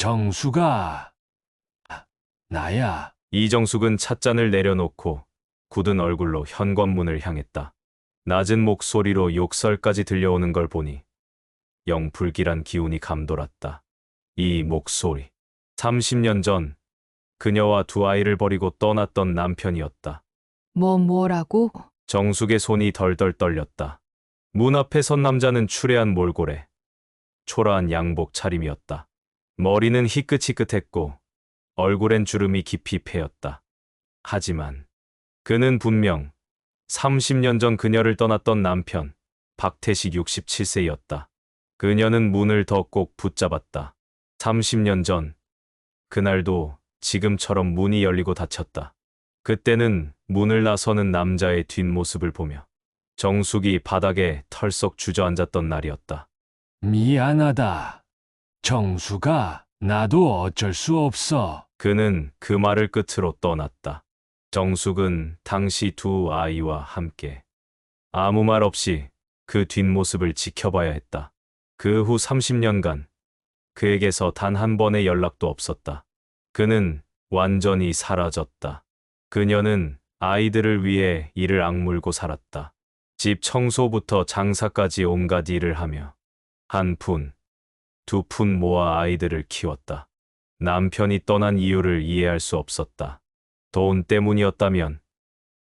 정수가, 나야. 이정숙은 찻잔을 내려놓고 굳은 얼굴로 현관문을 향했다. 낮은 목소리로 욕설까지 들려오는 걸 보니 영 불길한 기운이 감돌았다. 이 목소리. 30년 전 그녀와 두 아이를 버리고 떠났던 남편이었다. 뭐라고? 정숙의 손이 덜덜 떨렸다. 문 앞에 선 남자는 추레한 몰골에 초라한 양복 차림이었다. 머리는 희끗희끗했고 얼굴엔 주름이 깊이 패였다. 하지만 그는 분명 30년 전 그녀를 떠났던 남편 박태식 67세였다. 그녀는 문을 더 꼭 붙잡았다. 30년 전 그날도 지금처럼 문이 열리고 닫혔다. 그때는 문을 나서는 남자의 뒷모습을 보며 정숙이 바닥에 털썩 주저앉았던 날이었다. 미안하다. 정수가, 나도 어쩔 수 없어. 그는 그 말을 끝으로 떠났다. 정숙은 당시 두 아이와 함께 아무 말 없이 그 뒷모습을 지켜봐야 했다. 그 후 30년간 그에게서 단 한 번의 연락도 없었다. 그는 완전히 사라졌다. 그녀는 아이들을 위해 이를 악물고 살았다. 집 청소부터 장사까지 온갖 일을 하며 한 푼, 두 푼 모아 아이들을 키웠다. 남편이 떠난 이유를 이해할 수 없었다. 돈 때문이었다면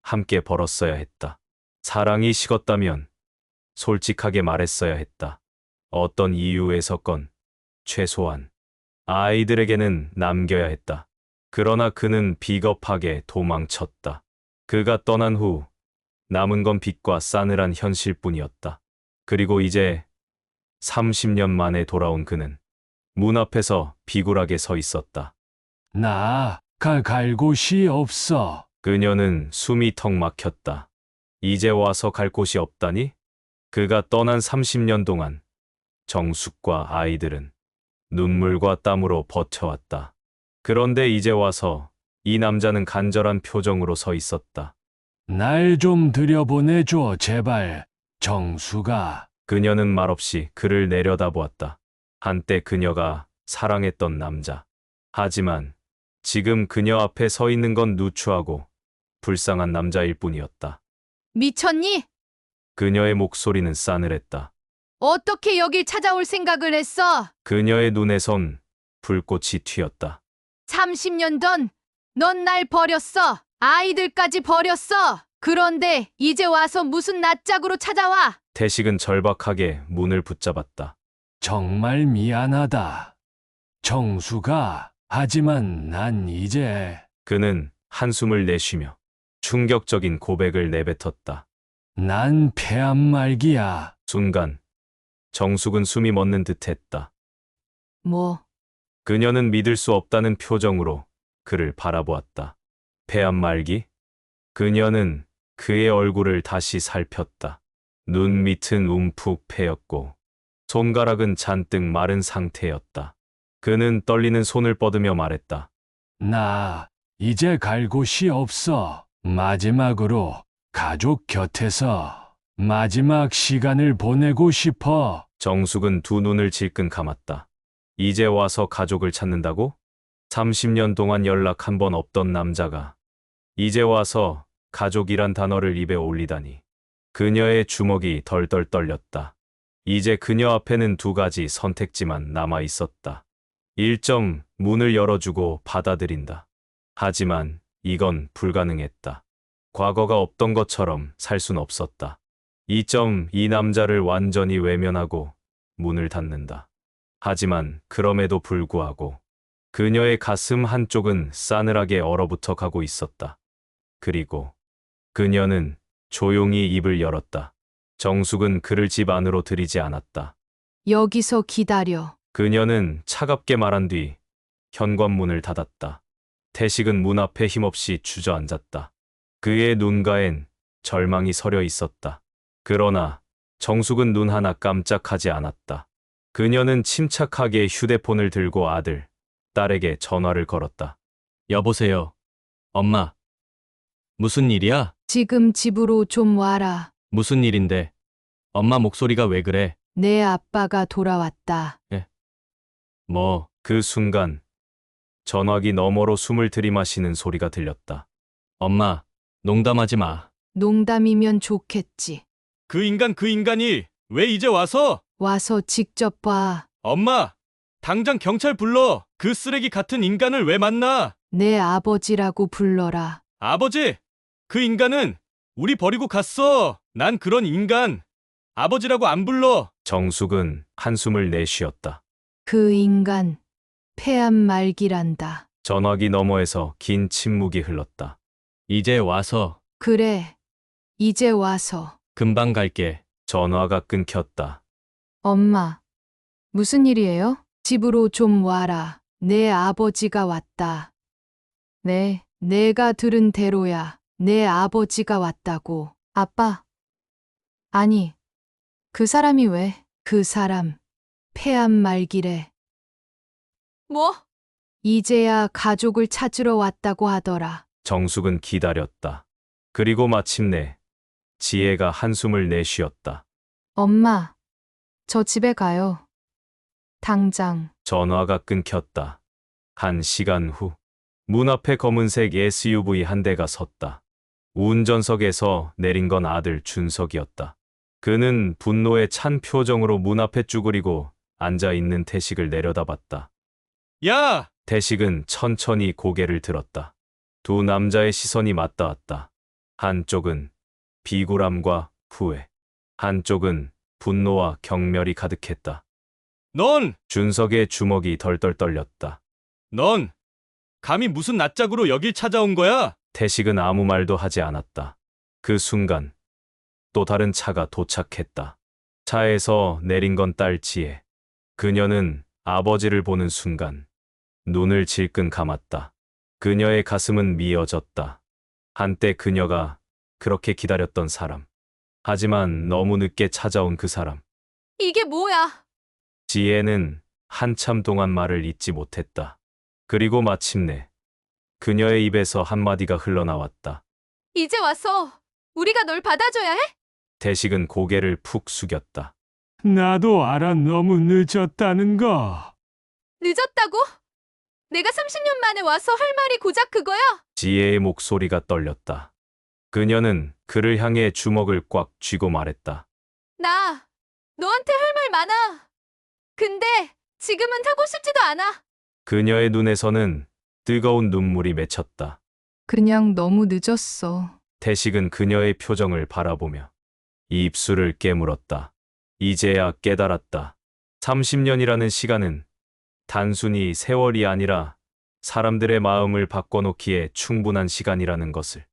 함께 벌었어야 했다. 사랑이 식었다면 솔직하게 말했어야 했다. 어떤 이유에서건 최소한 아이들에게는 남겨야 했다. 그러나 그는 비겁하게 도망쳤다. 그가 떠난 후 남은 건 빚과 싸늘한 현실뿐이었다. 그리고 이제 30년 만에 돌아온 그는 문 앞에서 비굴하게 서 있었다. 나, 갈 곳이 없어. 그녀는 숨이 턱 막혔다. 이제 와서 갈 곳이 없다니? 그가 떠난 30년 동안 정숙과 아이들은 눈물과 땀으로 버텨왔다. 그런데 이제 와서 이 남자는 간절한 표정으로 서 있었다. 날 좀 들여보내줘, 제발. 정수가. 그녀는 말없이 그를 내려다보았다. 한때 그녀가 사랑했던 남자. 하지만 지금 그녀 앞에 서 있는 건 누추하고 불쌍한 남자일 뿐이었다. 미쳤니? 그녀의 목소리는 싸늘했다. 어떻게 여길 찾아올 생각을 했어? 그녀의 눈에선 불꽃이 튀었다. 30년 전 넌 날 버렸어. 아이들까지 버렸어. 그런데 이제 와서 무슨 낯짝으로 찾아와? 태식은 절박하게 문을 붙잡았다. 정말 미안하다. 정수가, 하지만 난 이제. 그는 한숨을 내쉬며 충격적인 고백을 내뱉었다. 난 폐암말기야. 순간 정숙은 숨이 멎는 듯했다. 뭐? 그녀는 믿을 수 없다는 표정으로 그를 바라보았다. 폐암 말기? 그녀는 그의 얼굴을 다시 살폈다. 눈 밑은 움푹 패였고 손가락은 잔뜩 마른 상태였다. 그는 떨리는 손을 뻗으며 말했다. 나, 이제 갈 곳이 없어. 마지막으로 가족 곁에서 마지막 시간을 보내고 싶어. 정숙은 두 눈을 질끈 감았다. 이제 와서 가족을 찾는다고? 30년 동안 연락 한 번 없던 남자가 이제 와서 가족이란 단어를 입에 올리다니. 그녀의 주먹이 덜덜 떨렸다. 이제 그녀 앞에는 두 가지 선택지만 남아 있었다. 1점, 문을 열어주고 받아들인다. 하지만 이건 불가능했다. 과거가 없던 것처럼 살 순 없었다. 2점, 이 남자를 완전히 외면하고 문을 닫는다. 하지만 그럼에도 불구하고 그녀의 가슴 한쪽은 싸늘하게 얼어붙어 가고 있었다. 그리고 그녀는 조용히 입을 열었다. 정숙은 그를 집 안으로 들이지 않았다. 여기서 기다려. 그녀는 차갑게 말한 뒤 현관문을 닫았다. 태식은 문 앞에 힘없이 주저앉았다. 그의 눈가엔 절망이 서려 있었다. 그러나 정숙은 눈 하나 깜짝하지 않았다. 그녀는 침착하게 휴대폰을 들고 아들, 딸에게 전화를 걸었다. 여보세요. 엄마. 무슨 일이야? 지금 집으로 좀 와라. 무슨 일인데? 엄마 목소리가 왜 그래? 내 아빠가 돌아왔다. 뭐, 그 순간 전화기 너머로 숨을 들이마시는 소리가 들렸다. 엄마, 농담하지 마. 농담이면 좋겠지. 그 인간이 왜 이제 와서? 와서 직접 봐. 엄마, 당장 경찰 불러. 그 쓰레기 같은 인간을 왜 만나? 내 아버지라고 불러라. 아버지, 그 인간은 우리 버리고 갔어. 난 그런 인간 아버지라고 안 불러. 정숙은 한숨을 내쉬었다. 그 인간 폐암 말기란다. 전화기 너머에서 긴 침묵이 흘렀다. 이제 와서. 그래. 이제 와서. 금방 갈게. 전화가 끊겼다. 엄마. 무슨 일이에요? 집으로 좀 와라. 내 아버지가 왔다. 네, 내가 들은 대로야. 내 아버지가 왔다고. 아빠. 아니, 그 사람이 왜? 그 사람 폐암 말기래. 뭐? 이제야 가족을 찾으러 왔다고 하더라. 정숙은 기다렸다. 그리고 마침내 지혜가 한숨을 내쉬었다. 엄마, 저 집에 가요. 당장. 전화가 끊겼다. 1시간 후, 문 앞에 검은색 SUV 한 대가 섰다. 운전석에서 내린 건 아들 준석이었다. 그는 분노에 찬 표정으로 문 앞에 쭈그리고 앉아있는 태식을 내려다봤다. 야! 태식은 천천히 고개를 들었다. 두 남자의 시선이 맞닿았다. 한쪽은 비굴함과 후회, 한쪽은 분노와 경멸이 가득했다. 넌 준석의 주먹이 덜덜 떨렸다. 감히 무슨 낯짝으로 여길 찾아온 거야? 태식은 아무 말도 하지 않았다. 그 순간 또 다른 차가 도착했다. 차에서 내린 건 딸 지혜. 그녀는 아버지를 보는 순간 눈을 질끈 감았다. 그녀의 가슴은 미어졌다. 한때 그녀가 그렇게 기다렸던 사람. 하지만 너무 늦게 찾아온 그 사람. 이게 뭐야? 지혜는 한참 동안 말을 잇지 못했다. 그리고 마침내 그녀의 입에서 한마디가 흘러나왔다. 이제 와서 우리가 널 받아줘야 해? 태식은 고개를 푹 숙였다. 나도 알아, 너무 늦었다는 거. 늦었다고? 내가 30년 만에 와서 할 말이 고작 그거야? 지혜의 목소리가 떨렸다. 그녀는 그를 향해 주먹을 꽉 쥐고 말했다. 나 너한테 할 말 많아. 근데 지금은 하고 싶지도 않아. 그녀의 눈에서는 뜨거운 눈물이 맺혔다. 그냥 너무 늦었어. 태식은 그녀의 표정을 바라보며 입술을 깨물었다. 이제야 깨달았다. 30년이라는 시간은 단순히 세월이 아니라 사람들의 마음을 바꿔놓기에 충분한 시간이라는 것을.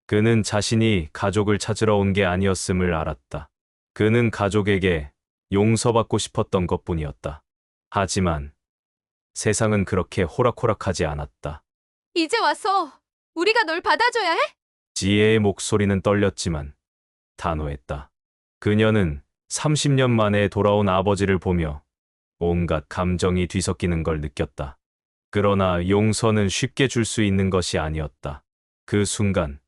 그는 자신이 가족을 찾으러 온 게 아니었음을 알았다. 그는 가족에게 용서받고 싶었던 것뿐이었다. 하지만 세상은 그렇게 호락호락하지 않았다. 이제 와서 우리가 널 받아줘야 해? 지혜의 목소리는 떨렸지만 단호했다. 그녀는 30년 만에 돌아온 아버지를 보며 온갖 감정이 뒤섞이는 걸 느꼈다. 그러나 용서는 쉽게 줄 수 있는 것이 아니었다. 그 순간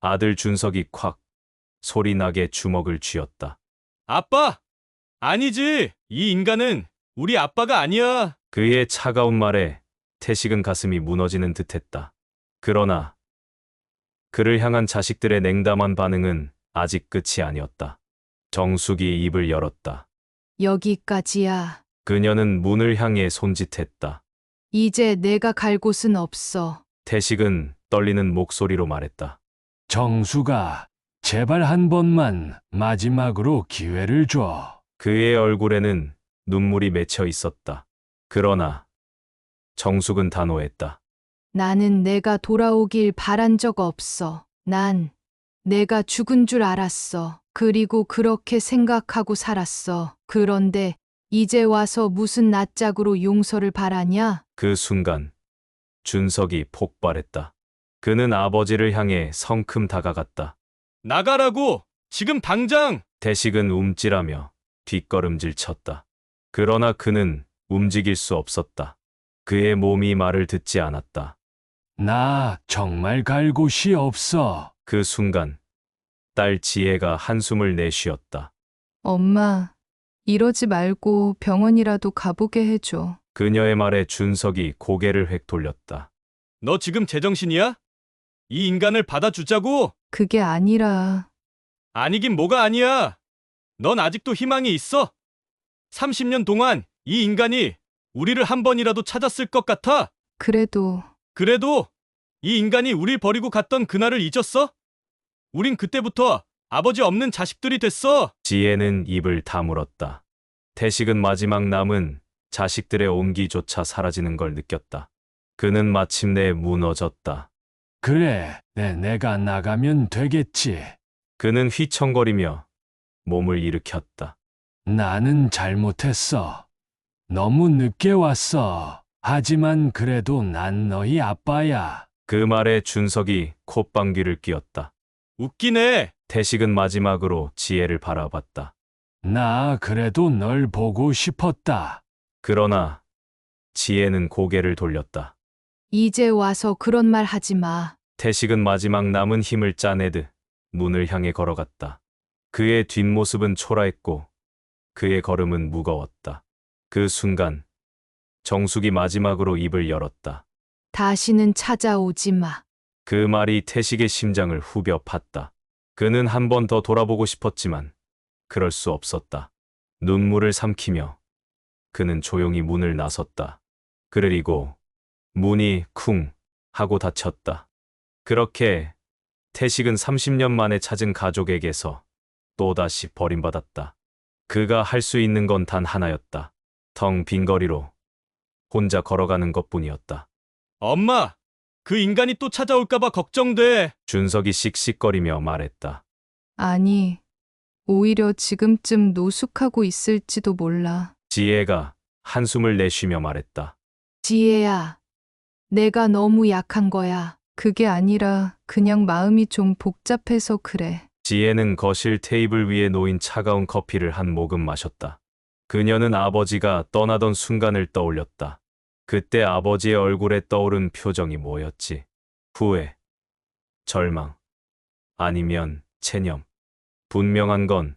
아들 준석이 콱 소리나게 주먹을 쥐었다. 아빠! 아니지. 이 인간은 우리 아빠가 아니야. 그의 차가운 말에 태식은 가슴이 무너지는 듯했다. 그러나 그를 향한 자식들의 냉담한 반응은 아직 끝이 아니었다. 정숙이 입을 열었다. 여기까지야. 그녀는 문을 향해 손짓했다. 이제 내가 갈 곳은 없어. 태식은 떨리는 목소리로 말했다. 정수가, 제발 한 번만 마지막으로 기회를 줘. 그의 얼굴에는 눈물이 맺혀 있었다. 그러나 정숙은 단호했다. 나는 내가 돌아오길 바란 적 없어. 난 내가 죽은 줄 알았어. 그리고 그렇게 생각하고 살았어. 그런데 이제 와서 무슨 낯짝으로 용서를 바라냐? 그 순간 준석이 폭발했다. 그는 아버지를 향해 성큼 다가갔다. 나가라고! 지금 당장! 태식은 움찔하며 뒷걸음질 쳤다. 그러나 그는 움직일 수 없었다. 그의 몸이 말을 듣지 않았다. 나 정말 갈 곳이 없어. 그 순간 딸 지혜가 한숨을 내쉬었다. 엄마, 이러지 말고 병원이라도 가보게 해줘. 그녀의 말에 준석이 고개를 획 돌렸다. 너 지금 제정신이야? 이 인간을 받아주자고? 그게 아니라 아니긴 뭐가 아니야. 넌 아직도 희망이 있어. 30년 동안 이 인간이 우리를 한 번이라도 찾았을 것 같아. 그래도 그래도 이 인간이 우릴 버리고 갔던 그날을 잊었어? 우린 그때부터 아버지 없는 자식들이 됐어. 지혜는 입을 다물었다. 태식은 마지막 남은 자식들의 온기조차 사라지는 걸 느꼈다. 그는 마침내 무너졌다. 그래, 내가 나가면 되겠지. 그는 휘청거리며 몸을 일으켰다. 나는 잘못했어. 너무 늦게 왔어. 하지만 그래도 난 너희 아빠야. 그 말에 준석이 콧방귀를 뀌었다. 웃기네. 태식은 마지막으로 지혜를 바라봤다. 나 그래도 널 보고 싶었다. 그러나 지혜는 고개를 돌렸다. 이제 와서 그런 말 하지 마. 태식은 마지막 남은 힘을 짜내듯 문을 향해 걸어갔다. 그의 뒷모습은 초라했고 그의 걸음은 무거웠다. 그 순간 정숙이 마지막으로 입을 열었다. 다시는 찾아오지 마. 그 말이 태식의 심장을 후벼 팠다. 그는 한 번 더 돌아보고 싶었지만 그럴 수 없었다. 눈물을 삼키며 그는 조용히 문을 나섰다. 그리고 문이 쿵 하고 닫혔다. 그렇게 태식은 30년 만에 찾은 가족에게서 또다시 버림받았다. 그가 할 수 있는 건 단 하나였다. 텅 빈 거리로 혼자 걸어가는 것뿐이었다. 엄마, 그 인간이 또 찾아올까봐 걱정돼. 준석이 씩씩거리며 말했다. 아니, 오히려 지금쯤 노숙하고 있을지도 몰라. 지혜가 한숨을 내쉬며 말했다. 지혜야, 내가 너무 약한 거야. 그게 아니라 그냥 마음이 좀 복잡해서 그래. 지혜는 거실 테이블 위에 놓인 차가운 커피를 한 모금 마셨다. 그녀는 아버지가 떠나던 순간을 떠올렸다. 그때 아버지의 얼굴에 떠오른 표정이 뭐였지? 후회, 절망, 아니면 체념. 분명한 건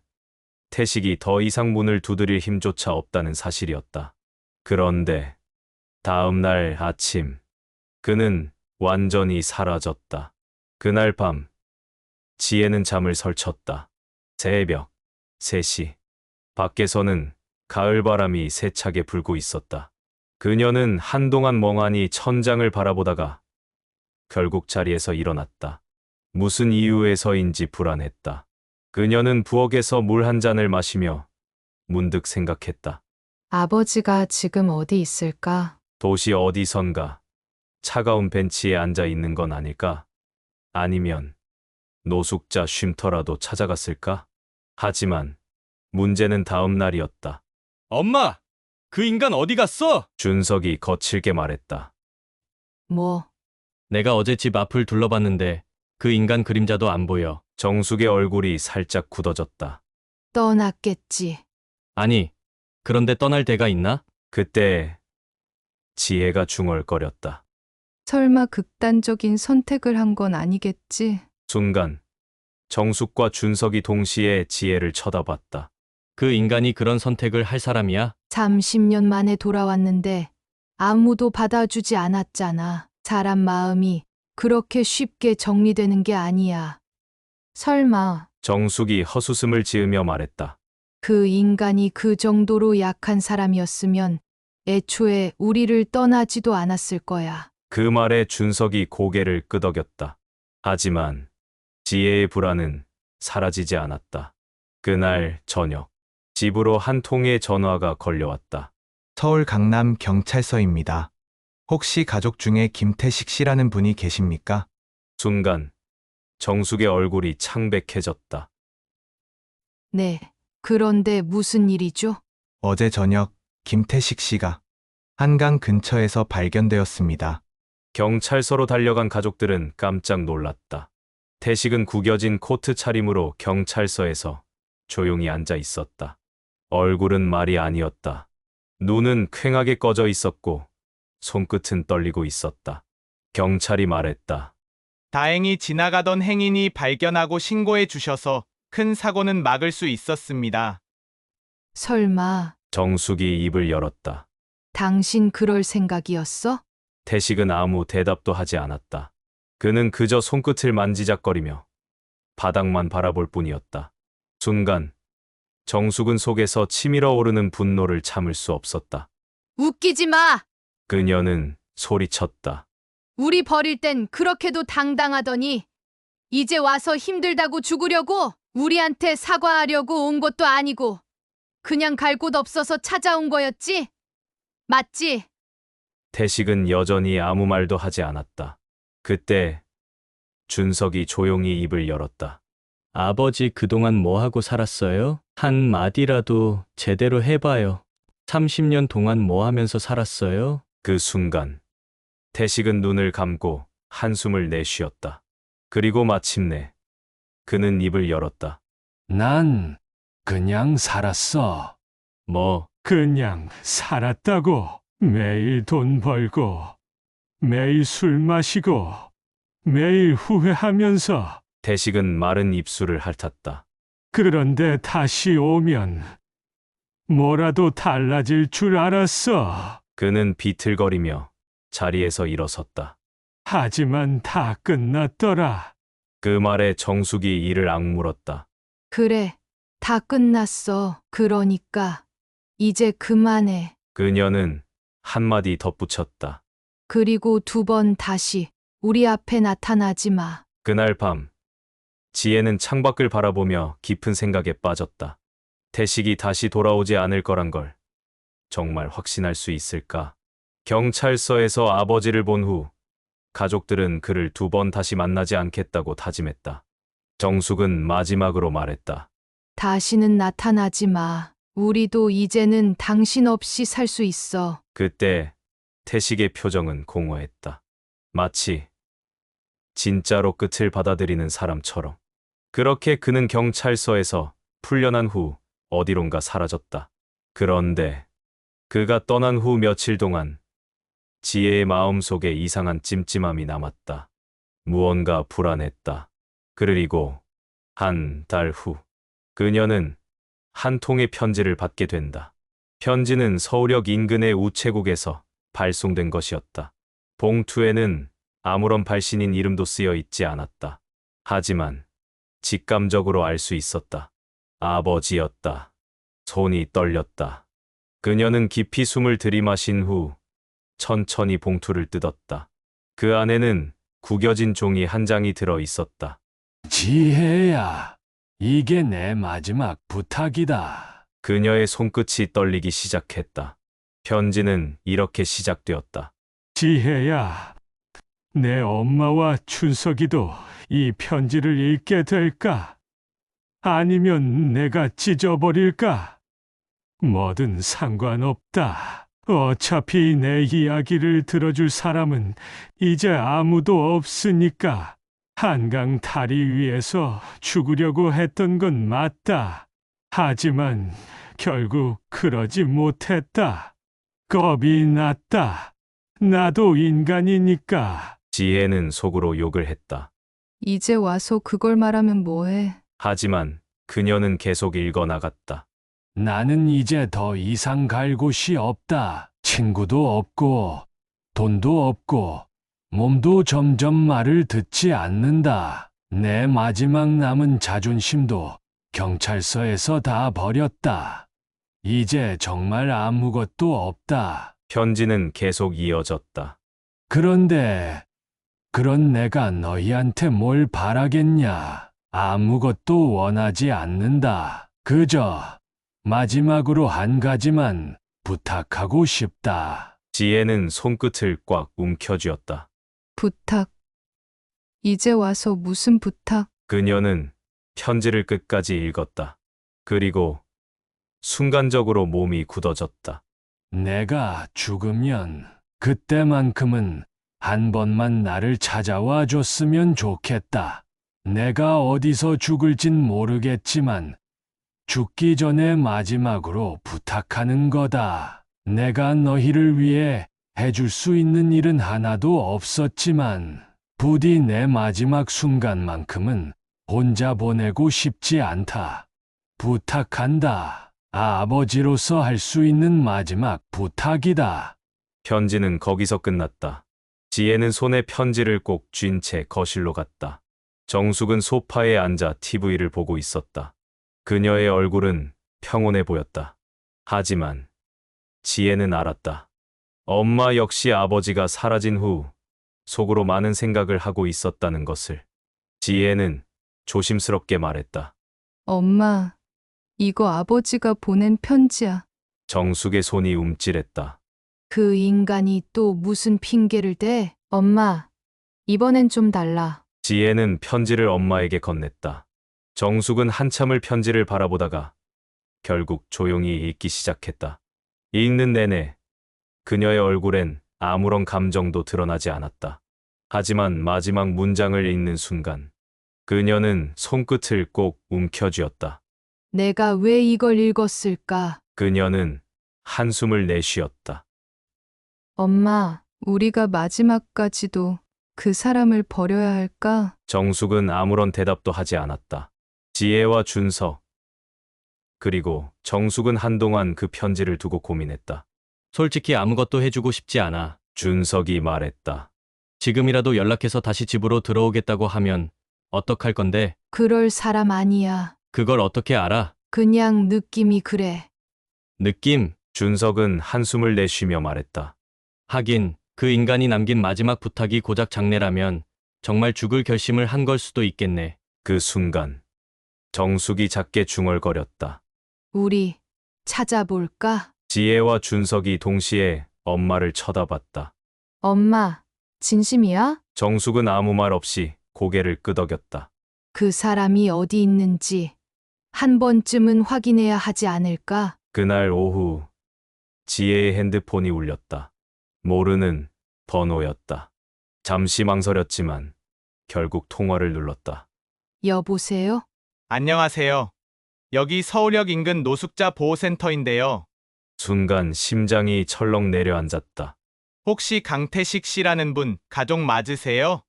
태식이 더 이상 문을 두드릴 힘조차 없다는 사실이었다. 그런데 다음 날 아침, 그는 완전히 사라졌다. 그날 밤, 지혜는 잠을 설쳤다. 새벽 3시, 밖에서는 가을바람이 세차게 불고 있었다. 그녀는 한동안 멍하니 천장을 바라보다가 결국 자리에서 일어났다. 무슨 이유에서인지 불안했다. 그녀는 부엌에서 물 한 잔을 마시며 문득 생각했다. 아버지가 지금 어디 있을까? 도시 어디선가 차가운 벤치에 앉아 있는 건 아닐까? 아니면 노숙자 쉼터라도 찾아갔을까? 하지만 문제는 다음 날이었다. 엄마, 그 인간 어디 갔어? 준석이 거칠게 말했다. 뭐, 내가 어제 집 앞을 둘러봤는데 그 인간 그림자도 안 보여. 정숙의 얼굴이 살짝 굳어졌다. 떠났겠지. 아니, 그런데 떠날 데가 있나? 그때 지혜가 중얼거렸다. 설마 극단적인 선택을 한 건 아니겠지? 순간 정숙과 준석이 동시에 지혜를 쳐다봤다. 그 인간이 그런 선택을 할 사람이야? 30년 만에 돌아왔는데 아무도 받아주지 않았잖아. 사람 마음이 그렇게 쉽게 정리되는 게 아니야. 설마 정숙이 헛웃음을 지으며 말했다. 그 인간이 그 정도로 약한 사람이었으면 애초에 우리를 떠나지도 않았을 거야. 그 말에 준석이 고개를 끄덕였다. 하지만 지혜의 불안은 사라지지 않았다. 그날 저녁, 집으로 한 통의 전화가 걸려왔다. 서울 강남 경찰서입니다. 혹시 가족 중에 김태식 씨라는 분이 계십니까? 순간 정숙의 얼굴이 창백해졌다. 네. 그런데 무슨 일이죠? 어제 저녁 김태식 씨가 한강 근처에서 발견되었습니다. 경찰서로 달려간 가족들은 깜짝 놀랐다. 태식은 구겨진 코트 차림으로 경찰서에서 조용히 앉아 있었다. 얼굴은 말이 아니었다. 눈은 퀭하게 꺼져 있었고 손끝은 떨리고 있었다. 경찰이 말했다. 다행히 지나가던 행인이 발견하고 신고해 주셔서 큰 사고는 막을 수 있었습니다. 설마 정숙이 입을 열었다. 당신 그럴 생각이었어? 태식은 아무 대답도 하지 않았다. 그는 그저 손끝을 만지작거리며 바닥만 바라볼 뿐이었다. 순간 정숙은 속에서 치밀어 오르는 분노를 참을 수 없었다. 웃기지 마! 그녀는 소리쳤다. 우리 버릴 땐 그렇게도 당당하더니 이제 와서 힘들다고 죽으려고 우리한테 사과하려고 온 것도 아니고 그냥 갈 곳 없어서 찾아온 거였지? 맞지? 태식은 여전히 아무 말도 하지 않았다. 그때 준석이 조용히 입을 열었다. 아버지 그동안 뭐 하고 살았어요? 한 마디라도 제대로 해봐요. 30년 동안 뭐 하면서 살았어요? 그 순간 태식은 눈을 감고 한숨을 내쉬었다. 그리고 마침내 그는 입을 열었다. 난 그냥 살았어. 뭐, 그냥 살았다고. 매일 돈 벌고, 매일 술 마시고, 매일 후회하면서. 태식은 마른 입술을 핥았다. 그런데 다시 오면 뭐라도 달라질 줄 알았어. 그는 비틀거리며 자리에서 일어섰다. 하지만 다 끝났더라. 그 말에 정숙이 이를 악물었다. 그래, 다 끝났어. 그러니까 이제 그만해. 그녀는 한마디 덧붙였다. 그리고 2번 다시 우리 앞에 나타나지 마. 그날 밤 지혜는 창밖을 바라보며 깊은 생각에 빠졌다. 태식이 다시 돌아오지 않을 거란 걸 정말 확신할 수 있을까? 경찰서에서 아버지를 본 후 가족들은 그를 2번 다시 만나지 않겠다고 다짐했다. 정숙은 마지막으로 말했다. 다시는 나타나지 마. 우리도 이제는 당신 없이 살 수 있어. 그때 태식의 표정은 공허했다. 마치 진짜로 끝을 받아들이는 사람처럼. 그렇게 그는 경찰서에서 풀려난 후 어디론가 사라졌다. 그런데 그가 떠난 후 며칠 동안 지혜의 마음속에 이상한 찜찜함이 남았다. 무언가 불안했다. 그리고 한 달 후 그녀는 한 통의 편지를 받게 된다. 편지는 서울역 인근의 우체국에서 발송된 것이었다. 봉투에는 아무런 발신인 이름도 쓰여 있지 않았다. 하지만 직감적으로 알 수 있었다. 아버지였다. 손이 떨렸다. 그녀는 깊이 숨을 들이마신 후 천천히 봉투를 뜯었다. 그 안에는 구겨진 종이 한 장이 들어 있었다. 지혜야, 이게 내 마지막 부탁이다. 그녀의 손끝이 떨리기 시작했다. 편지는 이렇게 시작되었다. 지혜야, 내 엄마와 춘석이도 이 편지를 읽게 될까? 아니면 내가 찢어버릴까? 뭐든 상관없다. 어차피 내 이야기를 들어줄 사람은 이제 아무도 없으니까. 한강 다리 위에서 죽으려고 했던 건 맞다. 하지만 결국 그러지 못했다. 겁이 났다. 나도 인간이니까. 지혜는 속으로 욕을 했다. 이제 와서 그걸 말하면 뭐해? 하지만 그녀는 계속 읽어나갔다. 나는 이제 더 이상 갈 곳이 없다. 친구도 없고, 돈도 없고, 몸도 점점 말을 듣지 않는다. 내 마지막 남은 자존심도 경찰서에서 다 버렸다. 이제 정말 아무것도 없다. 편지는 계속 이어졌다. 그런데, 그런 내가 너희한테 뭘 바라겠냐? 아무것도 원하지 않는다. 그저 마지막으로 한 가지만 부탁하고 싶다. 지혜는 손끝을 꽉 움켜쥐었다. 부탁. 이제 와서 무슨 부탁? 그녀는 편지를 끝까지 읽었다. 그리고 순간적으로 몸이 굳어졌다. 내가 죽으면 그때만큼은 한 번만 나를 찾아와 줬으면 좋겠다. 내가 어디서 죽을진 모르겠지만 죽기 전에 마지막으로 부탁하는 거다. 내가 너희를 위해 해줄 수 있는 일은 하나도 없었지만 부디 내 마지막 순간만큼은 혼자 보내고 싶지 않다. 부탁한다. 아버지로서 할 수 있는 마지막 부탁이다. 편지는 거기서 끝났다. 지혜는 손에 편지를 꼭 쥔 채 거실로 갔다. 정숙은 소파에 앉아 TV를 보고 있었다. 그녀의 얼굴은 평온해 보였다. 하지만 지혜는 알았다. 엄마 역시 아버지가 사라진 후 속으로 많은 생각을 하고 있었다는 것을. 지혜는 조심스럽게 말했다. 엄마, 이거 아버지가 보낸 편지야. 정숙의 손이 움찔했다. 그 인간이 또 무슨 핑계를 대? 엄마, 이번엔 좀 달라. 지혜는 편지를 엄마에게 건넸다. 정숙은 한참을 편지를 바라보다가 결국 조용히 읽기 시작했다. 읽는 내내 그녀의 얼굴엔 아무런 감정도 드러나지 않았다. 하지만 마지막 문장을 읽는 순간 그녀는 손끝을 꼭 움켜쥐었다. 내가 왜 이걸 읽었을까? 그녀는 한숨을 내쉬었다. 엄마, 우리가 마지막까지도 그 사람을 버려야 할까? 정숙은 아무런 대답도 하지 않았다. 지혜와 준석, 그리고 정숙은 한동안 그 편지를 두고 고민했다. 솔직히 아무것도 해주고 싶지 않아. 준석이 말했다. 지금이라도 연락해서 다시 집으로 들어오겠다고 하면 어떡할 건데? 그럴 사람 아니야. 그걸 어떻게 알아? 그냥 느낌이 그래. 느낌? 준석은 한숨을 내쉬며 말했다. 하긴 그 인간이 남긴 마지막 부탁이 고작 장례라면 정말 죽을 결심을 한 걸 수도 있겠네. 그 순간 정숙이 작게 중얼거렸다. 우리 찾아볼까? 지혜와 준석이 동시에 엄마를 쳐다봤다. 엄마, 진심이야? 정숙은 아무 말 없이 고개를 끄덕였다. 그 사람이 어디 있는지 한 번쯤은 확인해야 하지 않을까? 그날 오후 지혜의 핸드폰이 울렸다. 모르는 번호였다. 잠시 망설였지만 결국 통화를 눌렀다. 여보세요? 안녕하세요. 여기 서울역 인근 노숙자 보호센터인데요. 순간 심장이 철렁 내려앉았다. 혹시 강태식 씨라는 분 가족 맞으세요?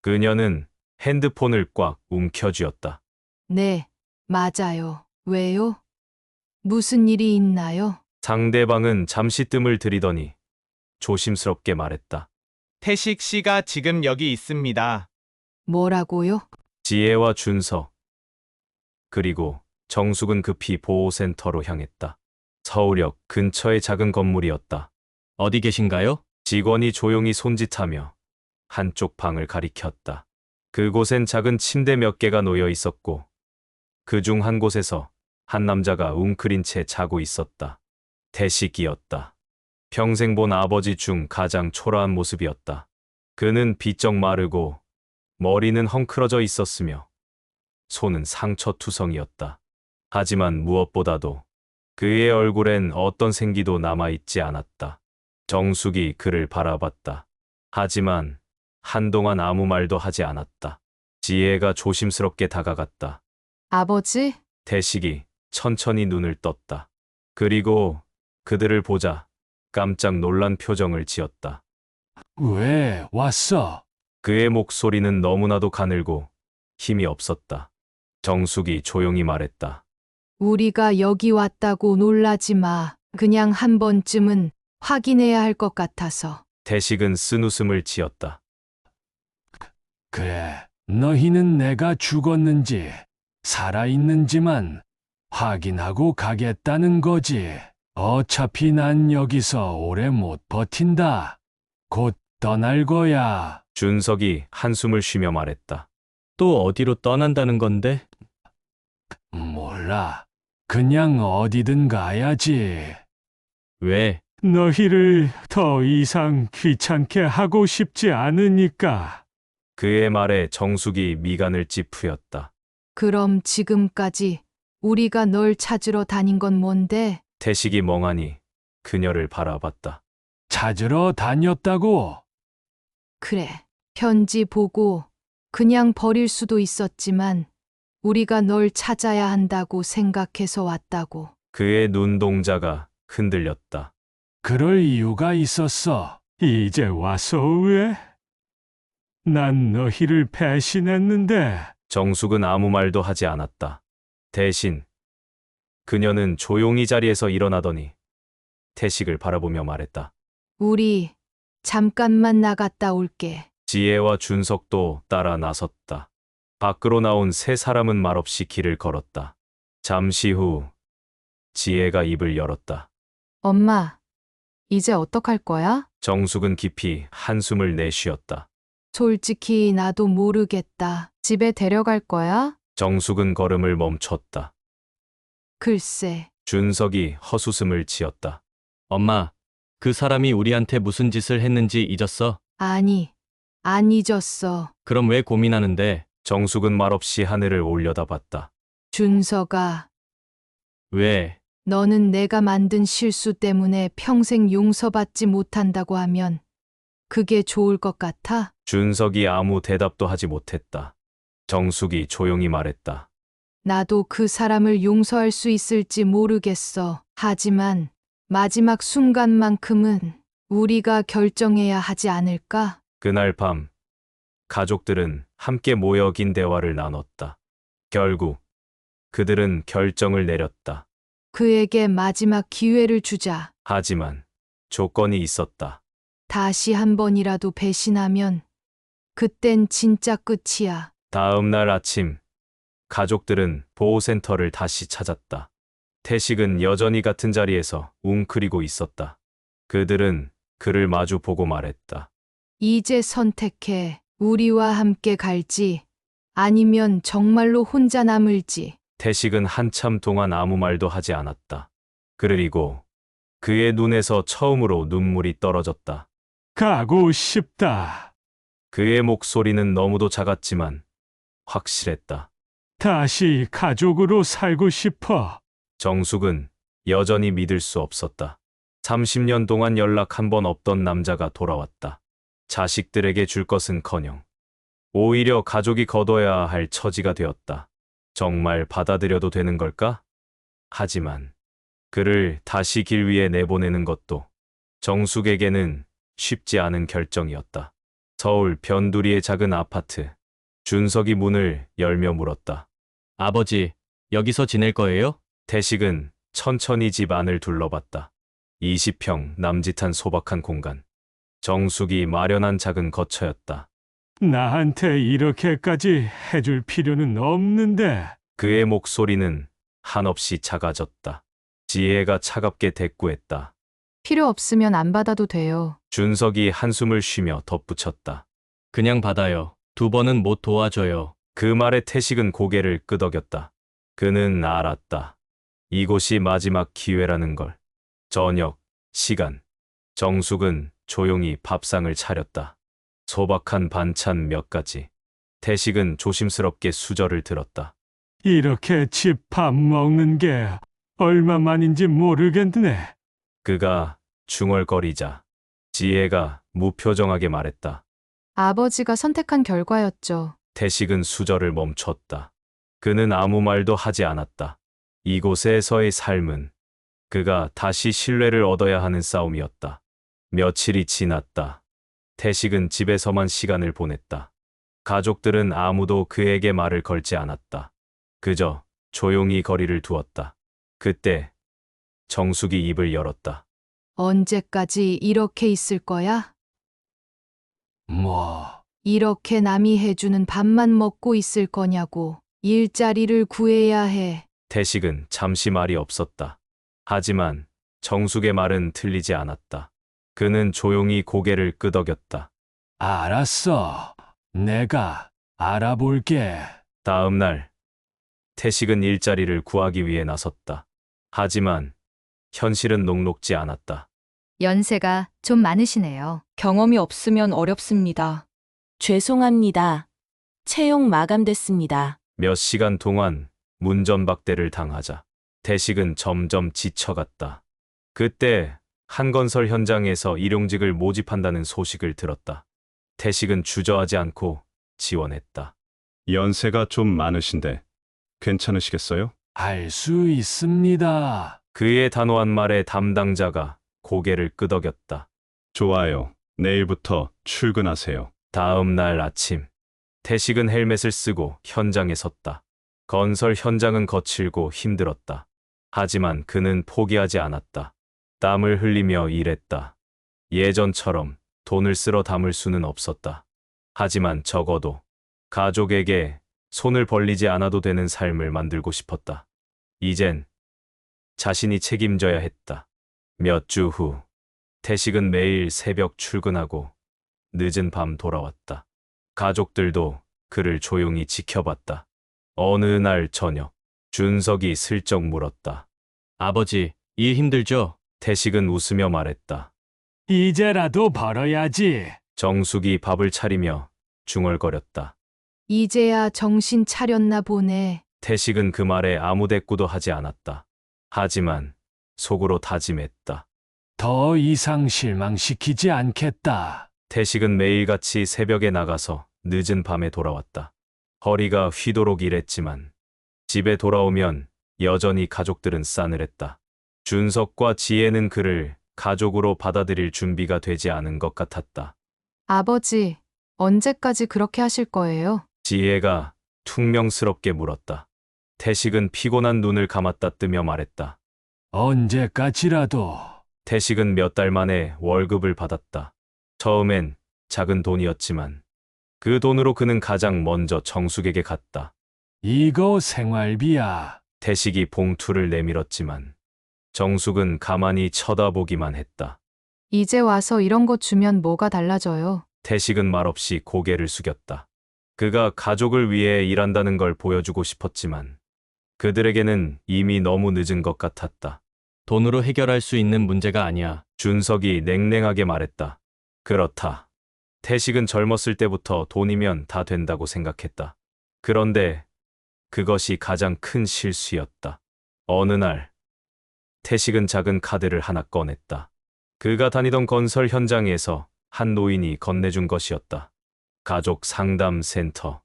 그녀는 핸드폰을 꽉 움켜쥐었다. 네, 맞아요. 왜요? 무슨 일이 있나요? 상대방은 잠시 뜸을 들이더니 조심스럽게 말했다. 태식 씨가 지금 여기 있습니다. 뭐라고요? 지혜와 준석, 그리고 정숙은 급히 보호센터로 향했다. 서울역 근처의 작은 건물이었다. 어디 계신가요? 직원이 조용히 손짓하며 한쪽 방을 가리켰다. 그곳엔 작은 침대 몇 개가 놓여 있었고 그중 한 곳에서 한 남자가 웅크린 채 자고 있었다. 태식이었다. 평생 본 아버지 중 가장 초라한 모습이었다. 그는 비쩍 마르고 머리는 헝클어져 있었으며 손은 상처투성이었다. 하지만 무엇보다도 그의 얼굴엔 어떤 생기도 남아있지 않았다. 정숙이 그를 바라봤다. 하지만 한동안 아무 말도 하지 않았다. 지혜가 조심스럽게 다가갔다. 아버지? 태식이 천천히 눈을 떴다. 그리고 그들을 보자 깜짝 놀란 표정을 지었다. 왜 왔어? 그의 목소리는 너무나도 가늘고 힘이 없었다. 정숙이 조용히 말했다. 우리가 여기 왔다고 놀라지 마. 그냥 한 번쯤은 확인해야 할 것 같아서. 태식은 쓴웃음을 지었다. 그래, 너희는 내가 죽었는지 살아있는지만 확인하고 가겠다는 거지. 어차피 난 여기서 오래 못 버틴다. 곧 떠날 거야. 준석이 한숨을 쉬며 말했다. 또 어디로 떠난다는 건데? 몰라. 그냥 어디든 가야지. 왜? 너희를 더 이상 귀찮게 하고 싶지 않으니까. 그의 말에 정숙이 미간을 찌푸렸다. 그럼 지금까지 우리가 널 찾으러 다닌 건 뭔데? 태식이 멍하니 그녀를 바라봤다. 찾으러 다녔다고. 그래, 편지 보고 그냥 버릴 수도 있었지만 우리가 널 찾아야 한다고 생각해서 왔다고. 그의 눈동자가 흔들렸다. 그럴 이유가 있었어. 이제 와서 왜? 난 너희를 배신했는데. 정숙은 아무 말도 하지 않았다. 대신 그녀는 조용히 자리에서 일어나더니 태식을 바라보며 말했다. 우리 잠깐만 나갔다 올게. 지혜와 준석도 따라 나섰다. 밖으로 나온 세 사람은 말없이 길을 걸었다. 잠시 후 지혜가 입을 열었다. 엄마, 이제 어떡할 거야? 정숙은 깊이 한숨을 내쉬었다. 솔직히 나도 모르겠다. 집에 데려갈 거야? 정숙은 걸음을 멈췄다. 글쎄, 준석이 헛웃음을 지었다. 엄마, 그 사람이 우리한테 무슨 짓을 했는지 잊었어? 아니, 안 잊었어. 그럼 왜 고민하는데? 정숙은 말없이 하늘을 올려다봤다. 준서가, 왜? 너는 내가 만든 실수 때문에 평생 용서받지 못한다고 하면 그게 좋을 것 같아? 준석이 아무 대답도 하지 못했다. 정숙이 조용히 말했다. 나도 그 사람을 용서할 수 있을지 모르겠어. 하지만 마지막 순간만큼은 우리가 결정해야 하지 않을까? 그날 밤 가족들은 함께 모여 긴 대화를 나눴다. 결국 그들은 결정을 내렸다. 그에게 마지막 기회를 주자. 하지만 조건이 있었다. 다시 한 번이라도 배신하면 그땐 진짜 끝이야. 다음 날 아침 가족들은 보호센터를 다시 찾았다. 태식은 여전히 같은 자리에서 웅크리고 있었다. 그들은 그를 마주 보고 말했다. 이제 선택해. 우리와 함께 갈지 아니면 정말로 혼자 남을지. 태식은 한참 동안 아무 말도 하지 않았다. 그리고 그의 눈에서 처음으로 눈물이 떨어졌다. 가고 싶다. 그의 목소리는 너무도 작았지만 확실했다. 다시 가족으로 살고 싶어. 정숙은 여전히 믿을 수 없었다. 30년 동안 연락 한 번 없던 남자가 돌아왔다. 자식들에게 줄 것은커녕 오히려 가족이 거둬야 할 처지가 되었다. 정말 받아들여도 되는 걸까? 하지만 그를 다시 길 위에 내보내는 것도 정숙에게는 쉽지 않은 결정이었다. 서울 변두리의 작은 아파트. 준석이 문을 열며 물었다. 아버지, 여기서 지낼 거예요? 태식은 천천히 집 안을 둘러봤다. 20평 남짓한 소박한 공간. 정숙이 마련한 작은 거처였다. 나한테 이렇게까지 해줄 필요는 없는데. 그의 목소리는 한없이 작아졌다. 지혜가 차갑게 대꾸했다. 필요 없으면 안 받아도 돼요. 준석이 한숨을 쉬며 덧붙였다. 그냥 받아요. 2번은 못 도와줘요. 그 말에 태식은 고개를 끄덕였다. 그는 알았다. 이곳이 마지막 기회라는 걸. 저녁, 시간. 정숙은 조용히 밥상을 차렸다. 소박한 반찬 몇 가지. 태식은 조심스럽게 수저를 들었다. 이렇게 집 밥 먹는 게 얼마만인지 모르겠네. 그가 중얼거리자 지혜가 무표정하게 말했다. 아버지가 선택한 결과였죠. 태식은 수저를 멈췄다. 그는 아무 말도 하지 않았다. 이곳에서의 삶은 그가 다시 신뢰를 얻어야 하는 싸움이었다. 며칠이 지났다. 태식은 집에서만 시간을 보냈다. 가족들은 아무도 그에게 말을 걸지 않았다. 그저 조용히 거리를 두었다. 그때 정숙이 입을 열었다. 언제까지 이렇게 있을 거야? 뭐, 이렇게 남이 해주는 밥만 먹고 있을 거냐고. 일자리를 구해야 해. 태식은 잠시 말이 없었다. 하지만 정숙의 말은 틀리지 않았다. 그는 조용히 고개를 끄덕였다. 알았어. 내가 알아볼게. 다음 날 태식은 일자리를 구하기 위해 나섰다. 하지만 현실은 녹록지 않았다. 연세가 좀 많으시네요. 경험이 없으면 어렵습니다. 죄송합니다. 채용 마감됐습니다. 몇 시간 동안 문전박대를 당하자 태식은 점점 지쳐갔다. 그때 한 건설 현장에서 일용직을 모집한다는 소식을 들었다. 태식은 주저하지 않고 지원했다. 연세가 좀 많으신데 괜찮으시겠어요? 할 수 있습니다. 그의 단호한 말에 담당자가 고개를 끄덕였다. 좋아요. 내일부터 출근하세요. 다음 날 아침 태식은 헬멧을 쓰고 현장에 섰다. 건설 현장은 거칠고 힘들었다. 하지만 그는 포기하지 않았다. 땀을 흘리며 일했다. 예전처럼 돈을 쓸어 담을 수는 없었다. 하지만 적어도 가족에게 손을 벌리지 않아도 되는 삶을 만들고 싶었다. 이젠 자신이 책임져야 했다. 몇 주 후, 태식은 매일 새벽 출근하고 늦은 밤 돌아왔다. 가족들도 그를 조용히 지켜봤다. 어느 날 저녁, 준석이 슬쩍 물었다. 아버지, 일 힘들죠? 태식은 웃으며 말했다. 이제라도 벌어야지. 정숙이 밥을 차리며 중얼거렸다. 이제야 정신 차렸나 보네. 태식은 그 말에 아무 대꾸도 하지 않았다. 하지만 속으로 다짐했다. 더 이상 실망시키지 않겠다. 태식은 매일같이 새벽에 나가서 늦은 밤에 돌아왔다. 허리가 휘도록 일했지만 집에 돌아오면 여전히 가족들은 싸늘했다. 준석과 지혜는 그를 가족으로 받아들일 준비가 되지 않은 것 같았다. 아버지, 언제까지 그렇게 하실 거예요? 지혜가 퉁명스럽게 물었다. 태식은 피곤한 눈을 감았다 뜨며 말했다. 언제까지라도. 태식은 몇 달 만에 월급을 받았다. 처음엔 작은 돈이었지만 그 돈으로 그는 가장 먼저 정숙에게 갔다. 이거 생활비야. 태식이 봉투를 내밀었지만 정숙은 가만히 쳐다보기만 했다. 이제 와서 이런 거 주면 뭐가 달라져요? 태식은 말없이 고개를 숙였다. 그가 가족을 위해 일한다는 걸 보여주고 싶었지만 그들에게는 이미 너무 늦은 것 같았다. 돈으로 해결할 수 있는 문제가 아니야. 준석이 냉랭하게 말했다. 그렇다. 태식은 젊었을 때부터 돈이면 다 된다고 생각했다. 그런데 그것이 가장 큰 실수였다. 어느 날 태식은 작은 카드를 하나 꺼냈다. 그가 다니던 건설 현장에서 한 노인이 건네준 것이었다. 가족 상담 센터.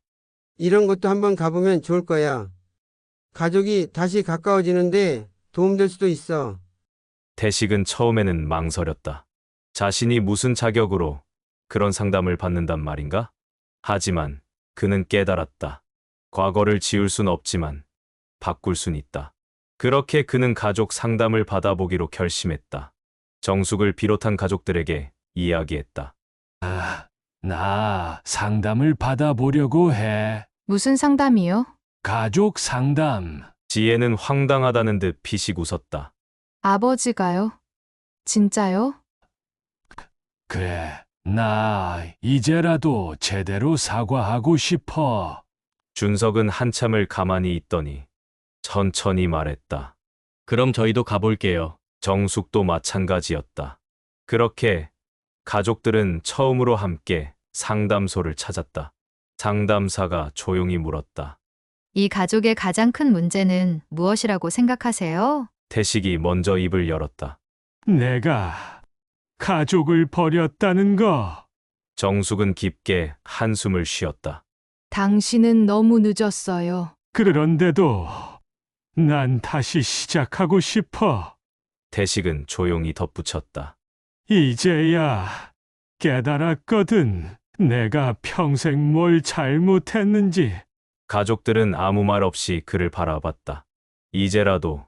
이런 것도 한번 가보면 좋을 거야. 가족이 다시 가까워지는데 도움될 수도 있어. 태식은 처음에는 망설였다. 자신이 무슨 자격으로 그런 상담을 받는단 말인가? 하지만 그는 깨달았다. 과거를 지울 순 없지만 바꿀 순 있다. 그렇게 그는 가족 상담을 받아보기로 결심했다. 정숙을 비롯한 가족들에게 이야기했다. 나 상담을 받아보려고 해. 무슨 상담이요? 가족 상담. 지혜는 황당하다는 듯 피식 웃었다. 아버지가요? 진짜요? 그래, 나 이제라도 제대로 사과하고 싶어. 준석은 한참을 가만히 있더니 천천히 말했다. 그럼 저희도 가볼게요. 정숙도 마찬가지였다. 그렇게 가족들은 처음으로 함께 상담소를 찾았다. 상담사가 조용히 물었다. 이 가족의 가장 큰 문제는 무엇이라고 생각하세요? 태식이 먼저 입을 열었다. 내가 가족을 버렸다는 거. 정숙은 깊게 한숨을 쉬었다. 당신은 너무 늦었어요. 그런데도 난 다시 시작하고 싶어. 태식은 조용히 덧붙였다. 이제야 깨달았거든. 내가 평생 뭘 잘못했는지. 가족들은 아무 말 없이 그를 바라봤다. 이제라도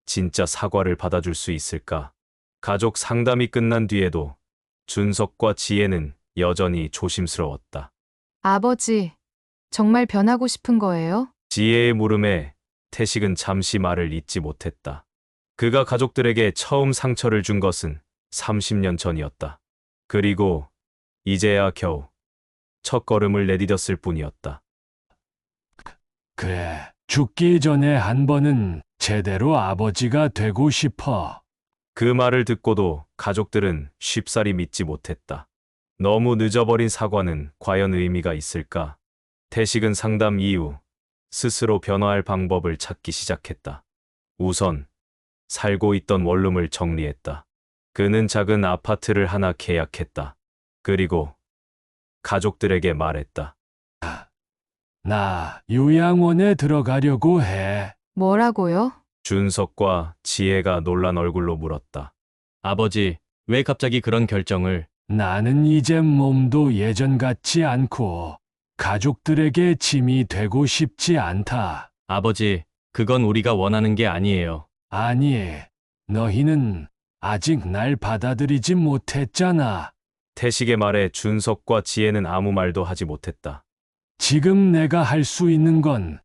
진짜 사과를 받아줄 수 있을까? 가족 상담이 끝난 뒤에도 준석과 지혜는 여전히 조심스러웠다. 아버지, 정말 변하고 싶은 거예요? 지혜의 물음에 태식은 잠시 말을 잇지 못했다. 그가 가족들에게 처음 상처를 준 것은 30년 전이었다. 그리고 이제야 겨우 첫 걸음을 내디뎠을 뿐이었다. 그래, 죽기 전에 한 번은 제대로 아버지가 되고 싶어. 그 말을 듣고도 가족들은 쉽사리 믿지 못했다. 너무 늦어버린 사과는 과연 의미가 있을까? 태식은 상담 이후 스스로 변화할 방법을 찾기 시작했다. 우선 살고 있던 원룸을 정리했다. 그는 작은 아파트를 하나 계약했다. 그리고 가족들에게 말했다. 나 요양원에 들어가려고 해. 뭐라고요? 준석과 지혜가 놀란 얼굴로 물었다. 아버지, 왜 갑자기 그런 결정을? 나는 이제 몸도 예전 같지 않고 가족들에게 짐이 되고 싶지 않다. 아버지, 그건 우리가 원하는 게 아니에요. 아니, 너희는 아직 날 받아들이지 못했잖아. 태식의 말에 준석과 지혜는 아무 말도 하지 못했다. 지금 내가 할 수 있는 건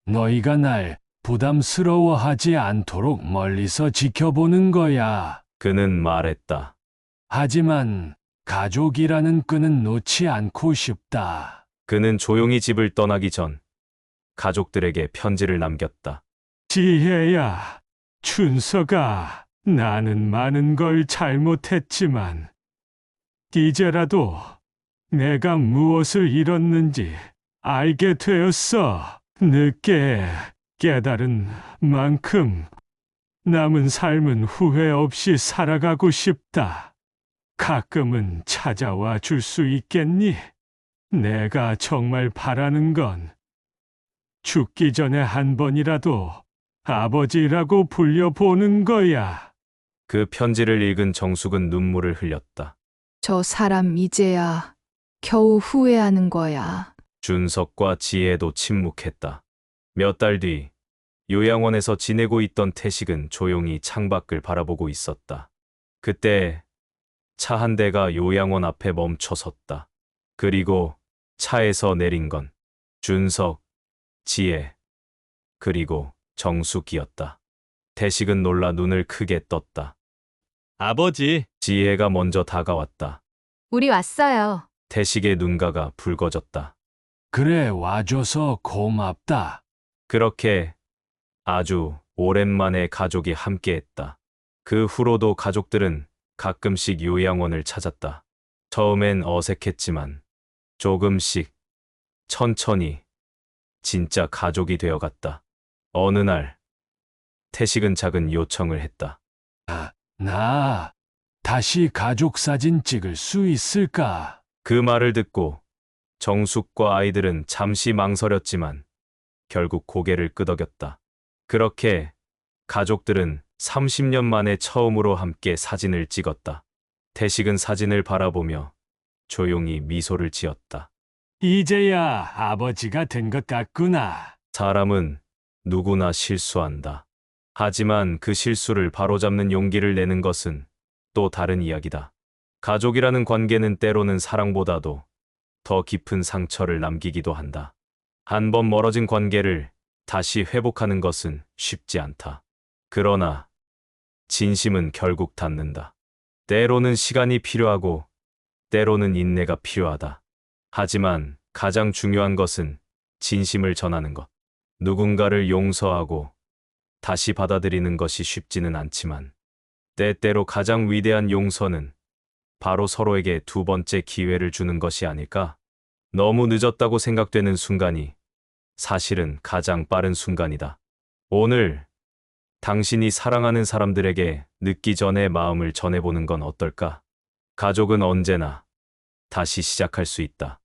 너희가 날 부담스러워하지 않도록 멀리서 지켜보는 거야. 그는 말했다. 하지만 가족이라는 끈은 놓지 않고 싶다. 그는 조용히 집을 떠나기 전 가족들에게 편지를 남겼다. 지혜야, 준서가, 나는 많은 걸 잘못했지만 이제라도 내가 무엇을 잃었는지 알게 되었어. 늦게 깨달은 만큼 남은 삶은 후회 없이 살아가고 싶다. 가끔은 찾아와 줄 수 있겠니? 내가 정말 바라는 건 죽기 전에 한 번이라도 아버지라고 불려보는 거야. 그 편지를 읽은 정숙은 눈물을 흘렸다. 저 사람 이제야 겨우 후회하는 거야. 준석과 지혜도 침묵했다. 몇 달 뒤 요양원에서 지내고 있던 태식은 조용히 창밖을 바라보고 있었다. 그때 차 한 대가 요양원 앞에 멈춰 섰다. 그리고 차에서 내린 건 준석, 지혜, 그리고 정숙이었다. 태식은 놀라 눈을 크게 떴다. 아버지, 지혜가 먼저 다가왔다. 우리 왔어요. 태식의 눈가가 붉어졌다. 그래, 와줘서 고맙다. 그렇게 아주 오랜만에 가족이 함께했다. 그 후로도 가족들은 가끔씩 요양원을 찾았다. 처음엔 어색했지만 조금씩, 천천히 진짜 가족이 되어갔다. 어느 날 태식은 작은 요청을 했다. 나 다시 가족 사진 찍을 수 있을까? 그 말을 듣고 정숙과 아이들은 잠시 망설였지만 결국 고개를 끄덕였다. 그렇게 가족들은 30년 만에 처음으로 함께 사진을 찍었다. 태식은 사진을 바라보며 조용히 미소를 지었다. 이제야 아버지가 된 것 같구나. 사람은 누구나 실수한다. 하지만 그 실수를 바로잡는 용기를 내는 것은 또 다른 이야기다. 가족이라는 관계는 때로는 사랑보다도 더 깊은 상처를 남기기도 한다. 한 번 멀어진 관계를 다시 회복하는 것은 쉽지 않다. 그러나 진심은 결국 닿는다. 때로는 시간이 필요하고 때로는 인내가 필요하다. 하지만 가장 중요한 것은 진심을 전하는 것. 누군가를 용서하고 다시 받아들이는 것이 쉽지는 않지만 때때로 가장 위대한 용서는 바로 서로에게 두 번째 기회를 주는 것이 아닐까? 너무 늦었다고 생각되는 순간이 사실은 가장 빠른 순간이다. 오늘 당신이 사랑하는 사람들에게 늦기 전에 마음을 전해보는 건 어떨까? 가족은 언제나 다시 시작할 수 있다.